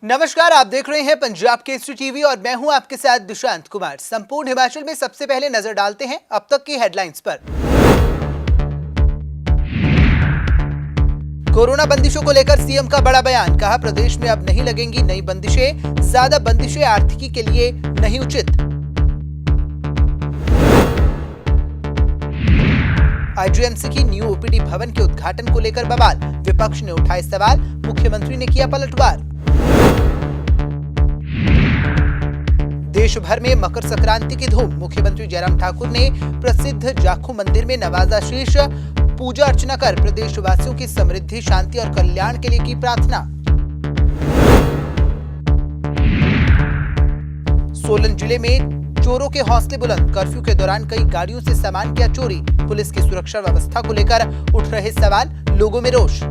नमस्कार, आप देख रहे हैं पंजाब केसरी टीवी और मैं हूं आपके साथ दुशांत कुमार। संपूर्ण हिमाचल में सबसे पहले नजर डालते हैं अब तक की हेडलाइंस पर। कोरोना बंदिशों को लेकर सीएम का बड़ा बयान, कहा प्रदेश में अब नहीं लगेंगी नई बंदिशें, ज्यादा बंदिशें आर्थिकी के लिए नहीं उचित। आईजीएमसी की न्यू ओपीडी भवन के उद्घाटन को लेकर बवाल, विपक्ष ने उठाए सवाल, मुख्यमंत्री ने किया पलटवार। देश भर में मकर संक्रांति की धूम, मुख्यमंत्री जयराम ठाकुर ने प्रसिद्ध जाखू मंदिर में नवाजा शीश, पूजा अर्चना कर प्रदेशवासियों की समृद्धि, शांति और कल्याण के लिए की प्रार्थना। सोलन जिले में चोरों के हौसले बुलंद, कर्फ्यू के दौरान कई गाड़ियों से सामान किया चोरी, पुलिस की सुरक्षा व्यवस्था को लेकर उठ रहे सवाल, लोगों में रोष।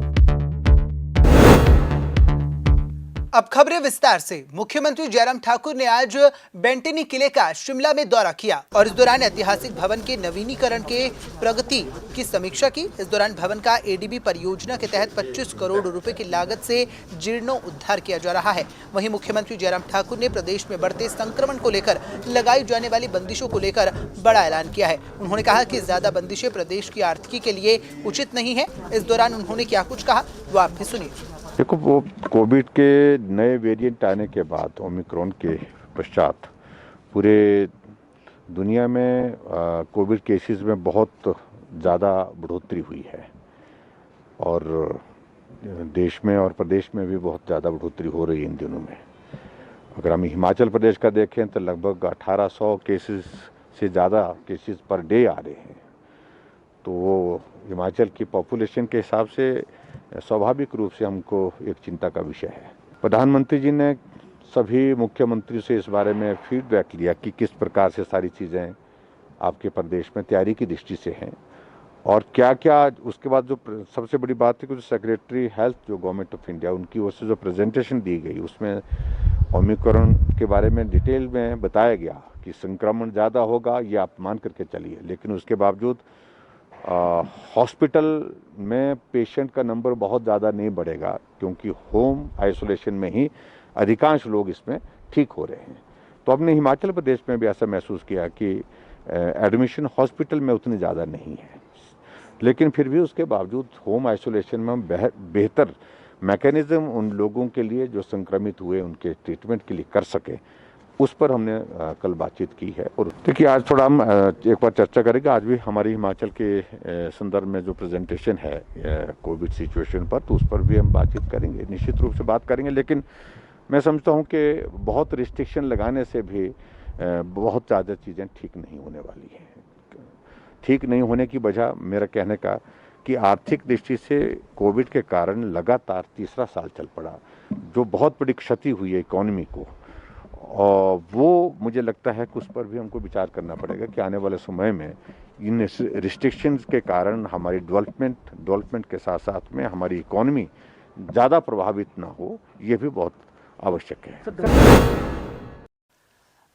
अब खबरें विस्तार से। मुख्यमंत्री जयराम ठाकुर ने आज बेंटिनी किले का शिमला में दौरा किया और इस दौरान ऐतिहासिक भवन के नवीनीकरण के प्रगति की समीक्षा की। इस दौरान भवन का एडीबी परियोजना के तहत 25 करोड़ रुपए की लागत से जीर्णोद्धार किया जा रहा है। वहीं मुख्यमंत्री जयराम ठाकुर ने प्रदेश में बढ़ते संक्रमण को लेकर लगाई जाने वाली बंदिशों को लेकर बड़ा ऐलान किया है। उन्होंने कहा कि ज्यादा बंदिशें प्रदेश की आर्थिकी के लिए उचित नहीं है। इस दौरान उन्होंने क्या कुछ कहा वो आप भी सुनिए। देखो, वो कोविड के नए वेरिएंट आने के बाद, ओमिक्रॉन के पश्चात पूरे दुनिया में कोविड केसेस में बहुत ज़्यादा बढ़ोतरी हुई है और देश में और प्रदेश में भी बहुत ज़्यादा बढ़ोतरी हो रही है इन दिनों में। अगर हम हिमाचल प्रदेश का देखें तो लगभग 1800 केसेस से ज़्यादा केसेस पर डे आ रहे हैं। तो वो हिमाचल की पॉपुलेशन के हिसाब से स्वाभाविक रूप से हमको एक चिंता का विषय है। प्रधानमंत्री जी ने सभी मुख्यमंत्री से इस बारे में फीडबैक लिया कि किस प्रकार से सारी चीज़ें आपके प्रदेश में तैयारी की दृष्टि से हैं और क्या क्या। उसके बाद जो सबसे बड़ी बात है कि जो सेक्रेटरी हेल्थ जो गवर्नमेंट ऑफ इंडिया, उनकी ओर से जो प्रेजेंटेशन दी गई उसमें ओमिक्रॉन के बारे में डिटेल में बताया गया कि संक्रमण ज़्यादा होगा, ये आप मान करके चलिए, लेकिन उसके बावजूद हॉस्पिटल में पेशेंट का नंबर बहुत ज़्यादा नहीं बढ़ेगा क्योंकि होम आइसोलेशन में ही अधिकांश लोग इसमें ठीक हो रहे हैं। तो हमने हिमाचल प्रदेश में भी ऐसा महसूस किया कि एडमिशन हॉस्पिटल में उतनी ज़्यादा नहीं है, लेकिन फिर भी उसके बावजूद होम आइसोलेशन में हम बेहतर मैकेनिज्म उन लोगों के लिए जो संक्रमित हुए उनके ट्रीटमेंट के लिए कर सके, उस पर हमने कल बातचीत की है। और देखिए, आज थोड़ा हम एक बार चर्चा करेंगे। आज भी हमारी हिमाचल के संदर्भ में जो प्रेजेंटेशन है कोविड सिचुएशन पर, तो उस पर भी हम बातचीत करेंगे, निश्चित रूप से बात करेंगे। लेकिन मैं समझता हूँ कि बहुत रिस्ट्रिक्शन लगाने से भी बहुत ज़्यादा चीज़ें ठीक नहीं होने वाली हैं। ठीक नहीं होने की वजह मेरा कहने का कि आर्थिक दृष्टि से कोविड के कारण लगातार तीसरा साल चल पड़ा, जो बहुत बड़ी क्षति हुई है इकोनॉमी को, और वो मुझे लगता है कि उस पर भी हमको विचार करना पड़ेगा कि आने वाले समय में इन रिस्ट्रिक्शंस के कारण हमारी डेवलपमेंट के साथ साथ में हमारी इकोनॉमी ज़्यादा प्रभावित ना हो, ये भी बहुत आवश्यक है।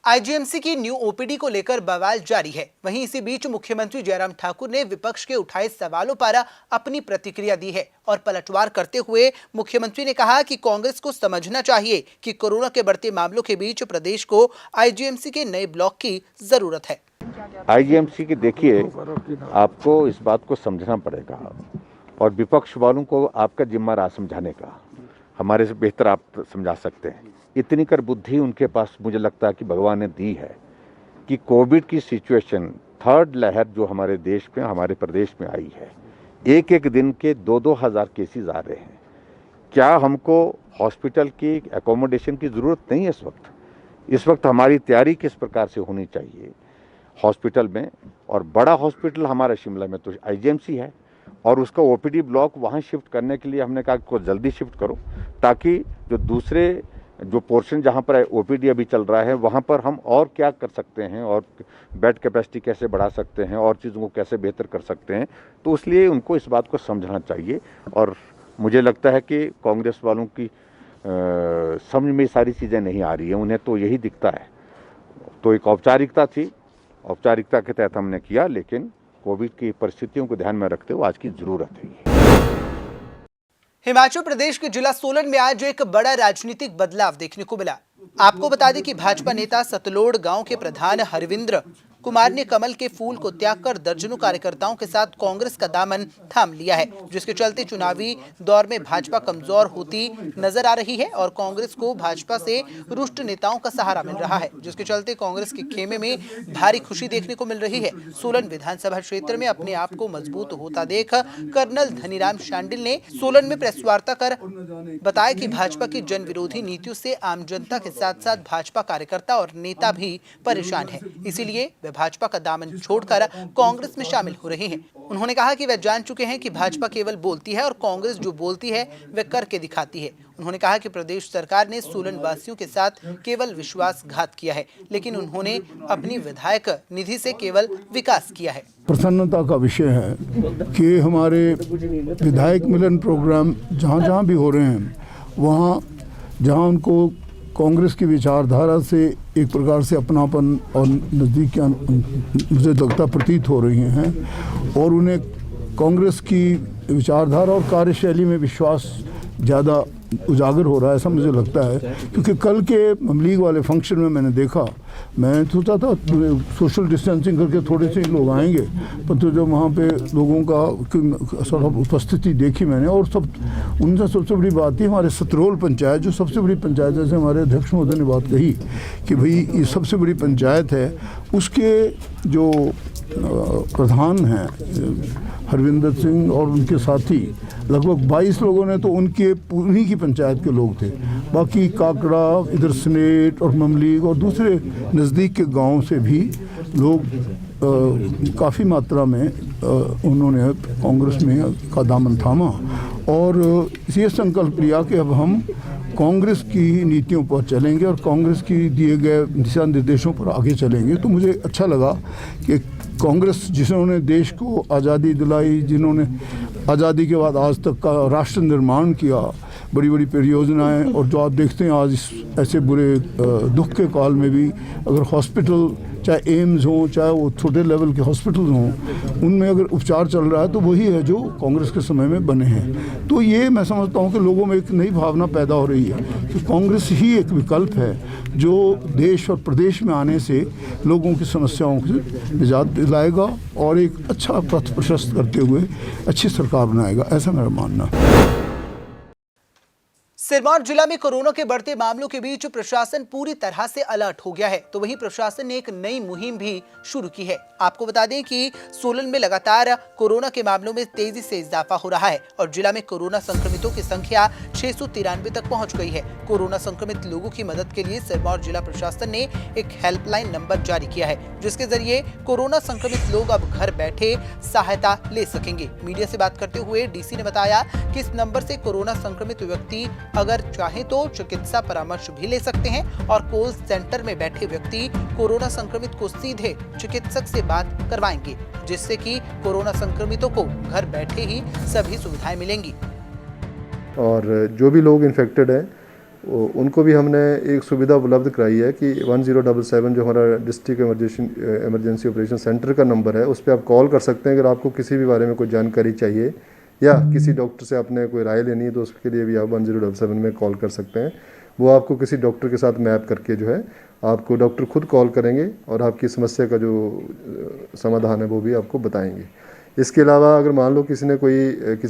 आईजीएमसी की न्यू ओपीडी को लेकर बवाल जारी है। वहीं इसी बीच मुख्यमंत्री जयराम ठाकुर ने विपक्ष के उठाए सवालों पर अपनी प्रतिक्रिया दी है और पलटवार करते हुए मुख्यमंत्री ने कहा कि कांग्रेस को समझना चाहिए कि कोरोना के बढ़ते मामलों के बीच प्रदेश को आईजीएमसी के नए ब्लॉक की जरूरत है। आईजीएमसी की देखिए, आपको इस बात को समझना पड़ेगा और विपक्ष वालों को आपका जिम्मा रहा समझाने का। हमारे से बेहतर आप समझा सकते हैं। इतनी कर बुद्धि उनके पास मुझे लगता है कि भगवान ने दी है कि कोविड की सिचुएशन, थर्ड लहर जो हमारे देश में, हमारे प्रदेश में आई है, एक एक दिन के 2-2 हज़ार केसेस आ रहे हैं। क्या हमको हॉस्पिटल की एकोमोडेशन की ज़रूरत नहीं है इस वक्त हमारी तैयारी किस प्रकार से होनी चाहिए हॉस्पिटल में? और बड़ा हॉस्पिटल हमारा शिमला में तो आईजीएमसी है और उसका ओपीडी ब्लॉक वहाँ शिफ्ट करने के लिए हमने कहा को जल्दी शिफ्ट करो, ताकि जो दूसरे जो पोर्शन जहाँ पर ओपीडी अभी चल रहा है वहाँ पर हम और क्या कर सकते हैं और बेड कैपेसिटी कैसे बढ़ा सकते हैं और चीज़ों को कैसे बेहतर कर सकते हैं। तो इसलिए उनको इस बात को समझना चाहिए और मुझे लगता है कि कांग्रेस वालों की समझ में सारी चीज़ें नहीं आ रही हैं, उन्हें तो यही दिखता है। तो एक औपचारिकता थी, औपचारिकता के तहत हमने किया, लेकिन कोविड की परिस्थितियों को ध्यान में रखते हुए आज की ज़रूरत है। हिमाचल प्रदेश के जिला सोलन में आज एक बड़ा राजनीतिक बदलाव देखने को मिला। आपको बता दें कि भाजपा नेता सतलोड़ गांव के प्रधान हरविंद्र कुमार ने कमल के फूल को त्याग कर दर्जनों कार्यकर्ताओं के साथ कांग्रेस का दामन थाम लिया है, जिसके चलते चुनावी दौर में भाजपा कमजोर होती नजर आ रही है और कांग्रेस को भाजपा से रुष्ट नेताओं का सहारा मिल रहा है, जिसके चलते कांग्रेस के खेमे में भारी खुशी देखने को मिल रही है। सोलन विधानसभा क्षेत्र में अपने आप को मजबूत होता देख कर्नल धनीराम शांडिल ने सोलन में प्रेस वार्ता कर बताया कि भाजपा की जन विरोधी नीतियों से आम जनता के साथ साथ भाजपा कार्यकर्ता और नेता भी परेशान है, इसीलिए भाजपा का दामन छोड़कर कांग्रेस में शामिल हो रहे हैं। उन्होंने कहा कि वे जान चुके हैं कि भाजपा केवल बोलती है और कांग्रेस जो बोलती है वे करके दिखाती है। उन्होंने कहा कि प्रदेश सरकार ने सोलन वासियों के साथ केवल विश्वासघात किया है, लेकिन उन्होंने अपनी विधायक निधि से केवल विकास किया है। प्रसन्नता का विषय है कि हमारे विधायक मिलन प्रोग्राम जहाँ भी हो रहे हैं, वहाँ जहाँ उनको कांग्रेस की विचारधारा से एक प्रकार से अपनापन और नज़दीक मुझे लगता प्रतीत हो रही हैं और उन्हें कांग्रेस की विचारधारा और कार्यशैली में विश्वास ज़्यादा उजागर हो रहा है, ऐसा मुझे लगता है। क्योंकि कल के लीग वाले फंक्शन में मैंने देखा, मैं सोचा था सोशल डिस्टेंसिंग करके थोड़े से लोग आएंगे, पर तो जब वहाँ पे लोगों का सर उपस्थिति देखी मैंने, और उनसे सबसे बड़ी बात थी हमारे सतरोल पंचायत, जो सबसे बड़ी पंचायत, जैसे हमारे अध्यक्ष महोदय ने बात कही कि भाई ये सबसे बड़ी पंचायत है, उसके जो प्रधान हैं हरविंदर सिंह और उनके साथी लगभग 22 लोगों ने तो उनके उन्हीं की पंचायत के लोग थे। बाकी काकड़ा, इधर स्नेट और ममलीग और दूसरे नज़दीक के गांव से भी लोग काफ़ी मात्रा में उन्होंने कांग्रेस में का दामन थामा और ये संकल्प लिया कि अब हम कांग्रेस की नीतियों पर चलेंगे और कांग्रेस की दिए गए दिशा निर्देशों पर आगे चलेंगे। तो मुझे अच्छा लगा कि कांग्रेस जिन्होंने देश को आज़ादी दिलाई, जिन्होंने आज़ादी के बाद आज तक का राष्ट्र निर्माण किया, बड़ी बड़ी परियोजनाएं, और जो आप देखते हैं आज इस ऐसे बुरे दुख के काल में भी अगर हॉस्पिटल, चाहे एम्स हों, चाहे वो छोटे लेवल के हॉस्पिटल हों, उनमें अगर उपचार चल रहा है तो वही है जो कांग्रेस के समय में बने हैं। तो ये मैं समझता हूँ कि लोगों में एक नई भावना पैदा हो रही है कि कांग्रेस ही एक विकल्प है जो देश और प्रदेश में आने से लोगों की समस्याओं से निजात दिलाएगा और एक अच्छा पथ प्रशस्त करते हुए अच्छी सरकार बनाएगा, ऐसा मेरा मानना है। सिरमौर जिला में कोरोना के बढ़ते मामलों के बीच प्रशासन पूरी तरह से अलर्ट हो गया है, तो वहीं प्रशासन ने एक नई मुहिम भी शुरू की है। आपको बता दें कि सोलन में लगातार कोरोना के मामलों में तेजी से इजाफा हो रहा है और जिला में कोरोना संक्रमितों की संख्या 693 तक पहुंच गई है। कोरोना संक्रमित लोगों की मदद के लिए सिरमौर जिला प्रशासन ने एक हेल्पलाइन नंबर जारी किया है, जिसके जरिए कोरोना संक्रमित लोग अब घर बैठे सहायता ले सकेंगे। मीडिया से बात करते हुए डीसी ने बताया कि इस नंबर से कोरोना संक्रमित व्यक्ति अगर चाहे तो चिकित्सा परामर्श भी ले सकते हैं और कॉल सेंटर में बैठे व्यक्ति कोरोना संक्रमित को सीधे चिकित्सक से बात करवाएंगे, जिससे कि कोरोना संक्रमितों को घर बैठे ही सभी सुविधाएं मिलेंगी। और जो भी लोग इन्फेक्टेड हैं उनको भी हमने एक सुविधा उपलब्ध कराई है कि 1077 जो हमारा डिस्ट्रिक्ट इमरजेंसी ऑपरेशन सेंटर का नंबर है, उस पर आप कॉल कर सकते हैं। अगर आपको किसी भी बारे में कोई जानकारी चाहिए या किसी डॉक्टर से आपने कोई राय लेनी है तो उसके लिए भी आप 1077 में कॉल कर सकते हैं। वो आपको किसी डॉक्टर के साथ मैप करके जो है आपको डॉक्टर खुद कॉल करेंगे और आपकी समस्या का जो समाधान है वो भी आपको बताएंगे। इसके अलावा अगर मान लो किसी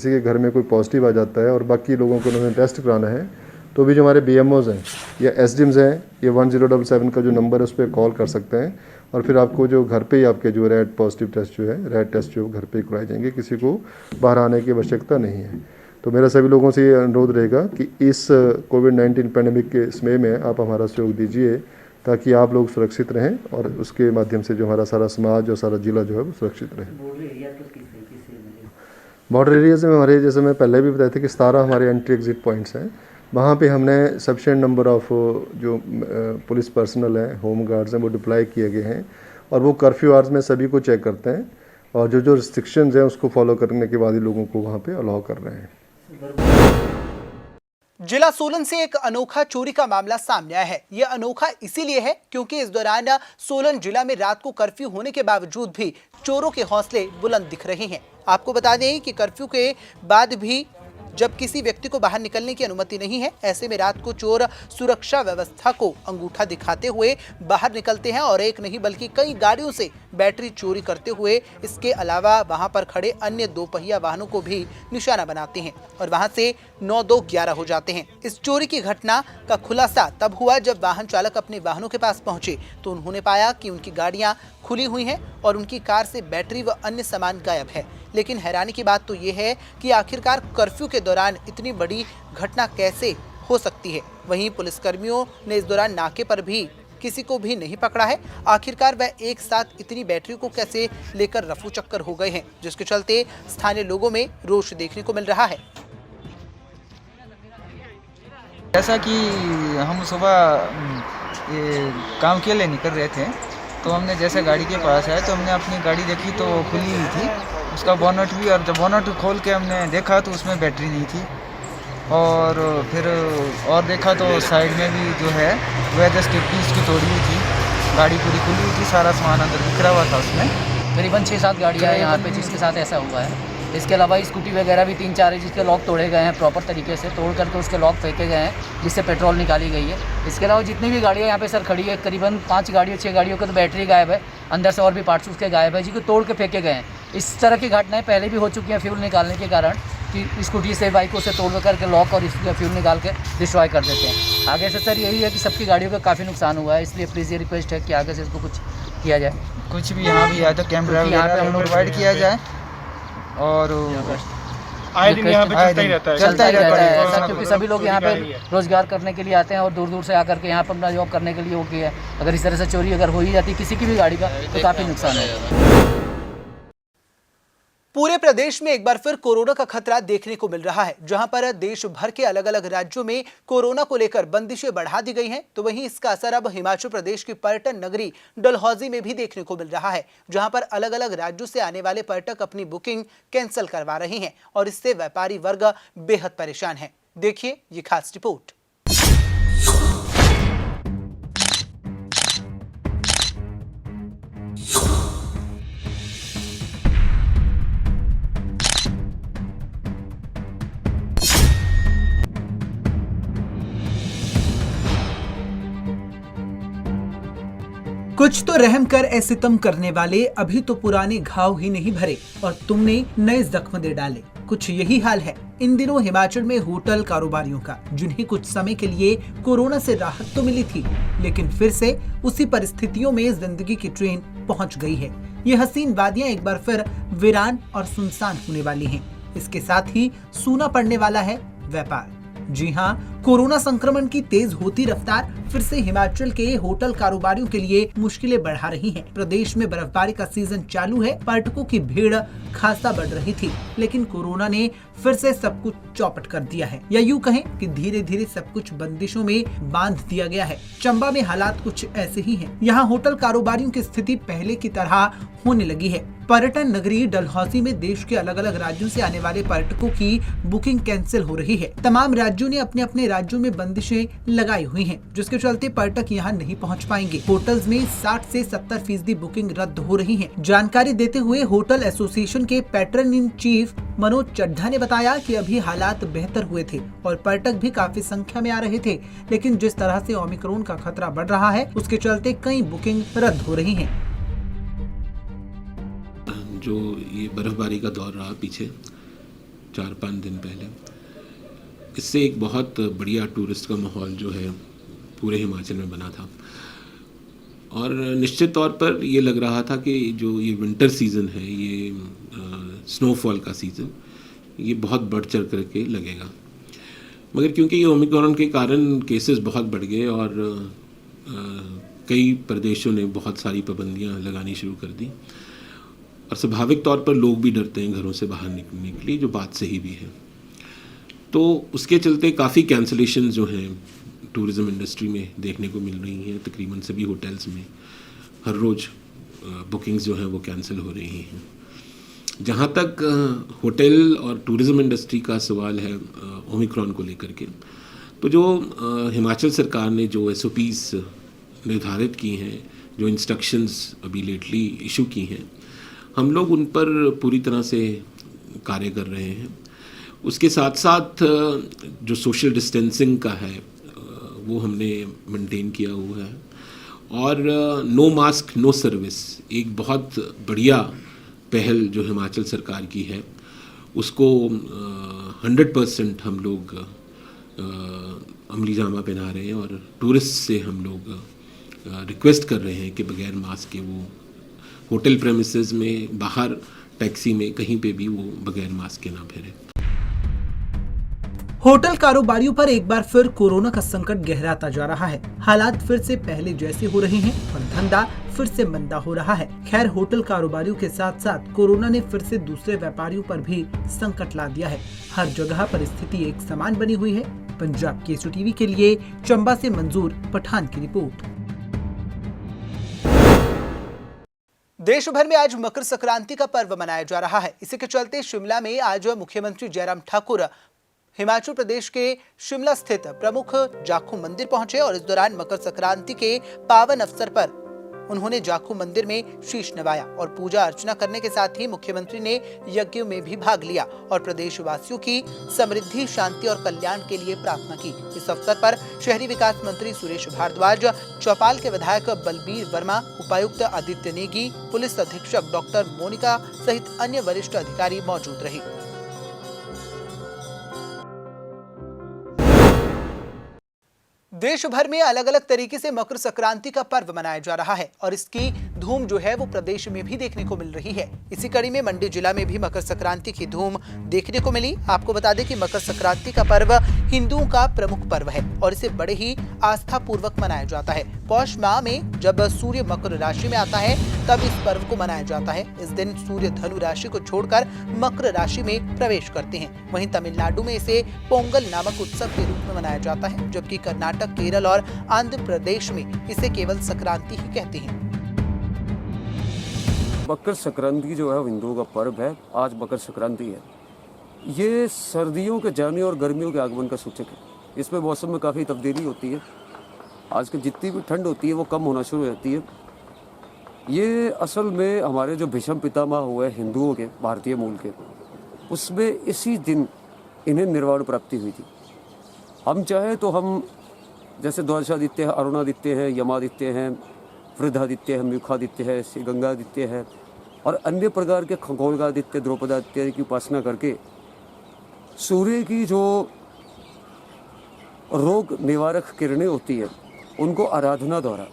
के घर में कोई पॉजिटिव आ जाता है और बाकी लोगों को उन्होंने टेस्ट कराना है, तो भी जो हमारे BMOs हैं या SDMs हैं, ये 1077 का जो नंबर है उस पर कॉल कर सकते हैं और फिर आपको जो घर पे ही आपके जो रैट पॉजिटिव टेस्ट जो है, रैट टेस्ट जो घर पे ही कराए जाएंगे, किसी को बाहर आने की आवश्यकता नहीं है। तो मेरा सभी लोगों से ये अनुरोध रहेगा कि इस कोविड-19 पैंडेमिक के समय में आप हमारा सहयोग दीजिए ताकि आप लोग सुरक्षित रहें और उसके माध्यम से जो हमारा सारा समाज और सारा जिला जो है वो सुरक्षित रहे। बॉर्डर एरियाज में हमारे, जैसे मैं पहले भी बताया था कि 17 हमारे एंट्री एग्जिट पॉइंट्स हैं। वहाँ पे हमने सफिशिएंट नंबर ऑफ जो पुलिस पर्सनल हैं, होम गार्ड्स हैं, वो डिप्लॉय किए गए हैं और वो कर्फ्यू आवर्स में सभी को चेक करते हैं और जो रिस्ट्रिक्शंस हैं उसको फॉलो करने के बाद ही लोगों को वहाँ पे अलाउ कर रहे हैं। जिला सोलन से एक अनोखा चोरी का मामला सामने आया है। यह अनोखा इसीलिए है क्योंकि इस दौरान सोलन जिला में रात को कर्फ्यू होने के बावजूद भी चोरों के हौसले बुलंद दिख रहे हैं। आपको बता दें कि कर्फ्यू के बाद भी जब किसी व्यक्ति को बाहर निकलने की अनुमति नहीं है, ऐसे में रात को चोर सुरक्षा व्यवस्था को अंगूठा दिखाते हुए बाहर निकलते हैं और एक नहीं बल्कि कई गाड़ियों से बैटरी चोरी करते हुए इसके अलावा वहां पर खड़े अन्य 2 पहिया वाहनों को भी निशाना बनाते हैं और वहां से 9-2-11 हो जाते हैं। इस चोरी की घटना का खुलासा तब हुआ जब वाहन चालक अपने वाहनों के पास पहुंचे तो उन्होंने पाया कि उनकी गाड़ियां खुली हुई हैं और उनकी कार से बैटरी व अन्य सामान गायब है। लेकिन हैरानी की बात तो ये है कि आखिरकार कर्फ्यू के दौरान इतनी बड़ी घटना कैसे हो सकती है। वहीं पुलिसकर्मियों ने इस दौरान नाके पर भी किसी को भी नहीं पकड़ा है। आखिरकार वह एक साथ इतनी बैटरी को कैसे लेकर रफू चक्कर हो गए हैं, जिसके चलते स्थानीय लोगों में रोष देखने को मिल रहा है। जैसा कि हम सुबह ये काम के लिए निकल रहे थे तो हमने जैसे गाड़ी के पास आए तो हमने अपनी गाड़ी देखी तो खुली हुई थी, उसका बोनट भी, और जब बोनट खोल के हमने देखा तो उसमें बैटरी नहीं थी। और फिर और देखा तो साइड में भी जो है वह जस्ट पीस की तोड़ी हुई थी, गाड़ी पूरी खुली हुई थी, सारा सामान अंदर बिखरा हुआ था उसमें। करीबन 6-7 गाड़ियाँ हैं यहाँ पे जिसके साथ ऐसा हुआ है। इसके अलावा स्कूटी वगैरह भी 3-4 है जिसके लॉक तोड़े गए हैं, प्रॉपर तरीके से तोड़ करके उसके लॉक फेंके गए हैं जिससे पेट्रोल निकाली गई है। इसके अलावा जितनी भी गाड़ियाँ यहाँ पे सर खड़ी है, करीबन 5 गाड़ियों 6 गाड़ियों का तो बैटरी गायब है, अंदर से और भी पार्ट्स उसके गायब है जिसको तोड़ के फेंके गए हैं। इस तरह की घटनाएँ पहले भी हो चुकी हैं फ्यूल निकालने के कारण, कि स्कूटी से बाइकों से तोड़ करके लॉक और इसका फ्यूल निकाल के डिस्ट्रॉय कर देते हैं। आगे से सर यही है कि सबकी गाड़ियों का काफ़ी नुकसान हुआ है, इसलिए प्लीज़ ये रिक्वेस्ट है कि आगे से इसको कुछ किया जाए, कुछ भी यहाँ भी आया तो कैमरा यहाँ पे प्रोवाइड किया जाए और आए दिन यहाँ पे चलता ही रहता है ऐसा, क्योंकि सभी लोग यहाँ पे रोजगार करने के लिए आते हैं और दूर दूर से आकर के यहाँ पर अपना जॉब करने के लिए वो किया है। अगर इस तरह से चोरी अगर हो ही जाती किसी की भी गाड़ी का तो काफ़ी नुकसान है। पूरे प्रदेश में एक बार फिर कोरोना का खतरा देखने को मिल रहा है। जहां पर देश भर के अलग अलग राज्यों में कोरोना को लेकर बंदिशें बढ़ा दी गई हैं, तो वहीं इसका असर अब हिमाचल प्रदेश की पर्यटन नगरी डलहौजी में भी देखने को मिल रहा है, जहां पर अलग अलग राज्यों से आने वाले पर्यटक अपनी बुकिंग कैंसिल करवा रहे हैं और इससे व्यापारी वर्ग बेहद परेशान है। देखिए ये खास रिपोर्ट। कुछ तो रहम कर ऐसे सितम करने वाले, अभी तो पुराने घाव ही नहीं भरे और तुमने नए जख्म दे डाले। कुछ यही हाल है इन दिनों हिमाचल में होटल कारोबारियों का, जिन्हें कुछ समय के लिए कोरोना से राहत तो मिली थी, लेकिन फिर से उसी परिस्थितियों में जिंदगी की ट्रेन पहुंच गई है। ये हसीन वादियां एक बार फिर वीरान और सुनसान होने वाली हैं। इसके साथ ही सूना पड़ने वाला है व्यापार। जी हां, कोरोना संक्रमण की तेज होती रफ्तार फिर से हिमाचल के होटल कारोबारियों के लिए मुश्किलें बढ़ा रही है। प्रदेश में बर्फबारी का सीजन चालू है, पर्यटकों की भीड़ खासा बढ़ रही थी, लेकिन कोरोना ने फिर से सब कुछ चौपट कर दिया है, या यूं कहें कि धीरे धीरे सब कुछ बंदिशों में बांध दिया गया है। चंबा में हालात कुछ ऐसे ही हैं। यहाँ होटल कारोबारियों की स्थिति पहले की तरह होने लगी है। पर्यटन नगरी डलहौजी में देश के अलग अलग राज्यों से आने वाले पर्यटकों की बुकिंग कैंसिल हो रही है। तमाम राज्यों ने अपने अपने राज्यों में बंदिशें लगाई हुई हैं, जिसके चलते पर्यटक यहाँ नहीं पहुँच पाएंगे। होटल्स में 60 से 70% बुकिंग रद्द हो रही है। जानकारी देते हुए होटल एसोसिएशन के patron in chief Manoj Chadha ने बताया कि अभी हालात बेहतर हुए थे और पर्यटक भी काफी संख्या में आ रहे थे, लेकिन जिस तरह से ओमिक्रॉन का खतरा बढ़ रहा है उसके चलते कई बुकिंग रद्द हो रही हैं। जो ये बर्फ़बारी का दौर रहा पीछे 4-5 दिन पहले, इससे एक बहुत बढ़िया टूरिस्ट का माहौल जो है पूरे हिमाचल में बना था और निश्चित तौर पर ये लग रहा था कि जो ये विंटर सीज़न है, ये स्नोफॉल का सीज़न, ये बहुत बढ़ चढ़ करके लगेगा। मगर क्योंकि ये ओमिक्रॉन के कारण केसेस बहुत बढ़ गए और कई प्रदेशों ने बहुत सारी पाबंदियां लगानी शुरू कर दी और स्वाभाविक तौर पर लोग भी डरते हैं घरों से बाहर निकलने के लिए, जो बात सही भी है। तो उसके चलते काफ़ी कैंसलेशन जो हैं टूरिज़्म इंडस्ट्री में देखने को मिल रही हैं। तकरीबन सभी होटल्स में हर रोज़ बुकिंग्स जो हैं वो कैंसिल हो रही हैं। जहाँ तक होटल और टूरिज़्म इंडस्ट्री का सवाल है ओमिक्रॉन को लेकर के, तो जो हिमाचल सरकार ने जो SOPs निर्धारित की हैं, जो इंस्ट्रक्शंस अभी लेटली इशू की हैं, हम लोग उन पर पूरी तरह से कार्य कर रहे हैं उसके साथ साथ जो सोशल डिस्टेंसिंग का है वो हमने मेंटेन किया हुआ है और नो मास्क नो सर्विस एक बहुत बढ़िया पहल जो हिमाचल सरकार की है उसको 100% हम लोग अमली जामा पहना रहे हैं और टूरिस्ट से हम लोग रिक्वेस्ट कर रहे हैं कि बगैर मास्क के वो होटल प्रेमिसेस में बाहर टैक्सी में कहीं पे भी वो बगैर मास्क के ना फिरें। होटल कारोबारियों पर एक बार फिर कोरोना का संकट गहराता जा रहा है। हालात फिर से पहले जैसे हो रहे हैं और धंधा फिर से मंदा हो रहा है। खैर, होटल कारोबारियों के साथ साथ कोरोना ने फिर से दूसरे व्यापारियों पर भी संकट ला दिया है। हर जगह परिस्थिति एक समान बनी हुई है। पंजाब केसरी टीवी के लिए चंबा से मंजूर पठान की रिपोर्ट। देश भर में आज मकर संक्रांति का पर्व मनाया जा रहा है। इसी के चलते शिमला में आज मुख्यमंत्री जयराम ठाकुर हिमाचल प्रदेश के शिमला स्थित प्रमुख जाखू मंदिर पहुंचे और इस दौरान मकर संक्रांति के पावन अवसर पर उन्होंने जाखू मंदिर में शीश नवाया और पूजा अर्चना करने के साथ ही मुख्यमंत्री ने यज्ञ में भी भाग लिया और प्रदेशवासियों की समृद्धि, शांति और कल्याण के लिए प्रार्थना की। इस अवसर पर शहरी विकास मंत्री सुरेश भारद्वाज, चौपाल के विधायक बलबीर वर्मा, उपायुक्त आदित्य नेगी, पुलिस अधीक्षक डॉक्टर मोनिका सहित अन्य वरिष्ठ अधिकारी मौजूद रहे। देश भर में अलग अलग तरीके से मकर संक्रांति का पर्व मनाया जा रहा है और इसकी धूम जो है वो प्रदेश में भी देखने को मिल रही है। इसी कड़ी में मंडी जिला में भी मकर संक्रांति की धूम देखने को मिली। आपको बता दें कि मकर संक्रांति का पर्व हिंदुओं का प्रमुख पर्व है और इसे बड़े ही आस्था पूर्वक मनाया जाता है। पौष माह में जब सूर्य मकर राशि में आता है तब इस पर्व को मनाया जाता है। इस दिन सूर्य धनु राशि को छोड़कर मकर राशि में प्रवेश करते हैं। वहीं तमिलनाडु में इसे पोंगल नामक उत्सव के रूप में मनाया जाता है, जबकि कर्नाटक, केरल और आंध्र प्रदेश में इसे केवल संक्रांति ही कहते हैं। मकर संक्रांति जो है हिंदुओं का पर्व है। आज मकर संक्रांति है। ये सर्दियों के जाने और गर्मियों के आगमन का सूचक है। इसमें मौसम में काफ़ी तब्दीली होती है। आजकल जितनी भी ठंड होती है वो कम होना शुरू हो जाती है। ये असल में हमारे जो भीष्म पितामह हुए हिंदुओं के, भारतीय मूल के, उसमें इसी दिन इन्हें निर्वाण प्राप्ति हुई थी। हम चाहे तो हम जैसे द्वादशादित्य है, अरुणादित्य है, यमादित्य है, वृद्धादित्य है, म्यूखादित्य है, श्री गंगादित्य है और अन्य प्रकार के खगोलगादित्य, द्रौपदादित्य की उपासना करके सूर्य की जो रोग निवारक किरणें होती है उनको आराधना द्वारा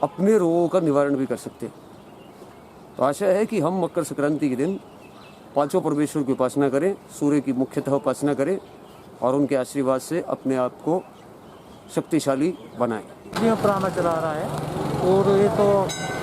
अपने रोगों का निवारण भी कर सकते हैं। तो आशा है कि हम मकर संक्रांति के दिन पांचों परमेश्वर की उपासना करें, सूर्य की मुख्यतः उपासना करें और उनके आशीर्वाद से अपने आप को शक्तिशाली बनाएं। पुराना चला रहा है और ये तो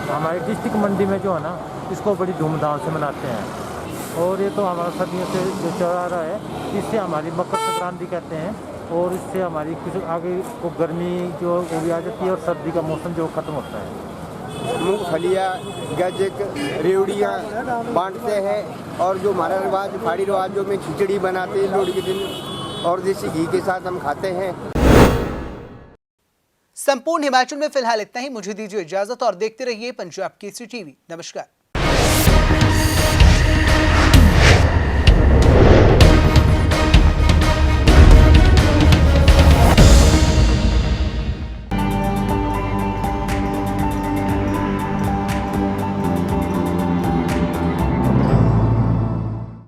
हमारे डिस्ट्रिक्ट मंडी में जो है ना इसको बड़ी धूमधाम से मनाते हैं और ये तो हमारा सदियों से जो चला रहा है, इससे हमारी मकर संक्रांति कहते हैं और इससे हमारी कुछ आगे को गर्मी जो भी आ जाती है और सर्दी का मौसम जो ख़त्म होता है। मूंगफलियाँ, गजक, रेवड़ियाँ बांटते हैं और जो हमारा रिवाज, पहाड़ी रिवाजों में खिचड़ी बनाते हैं लोहड़ी के दिन और देसी घी के साथ हम खाते हैं। संपूर्ण हिमाचल में फिलहाल इतना ही। मुझे दीजिए इजाजत और देखते रहिए पंजाब केसरी टीवी। नमस्कार।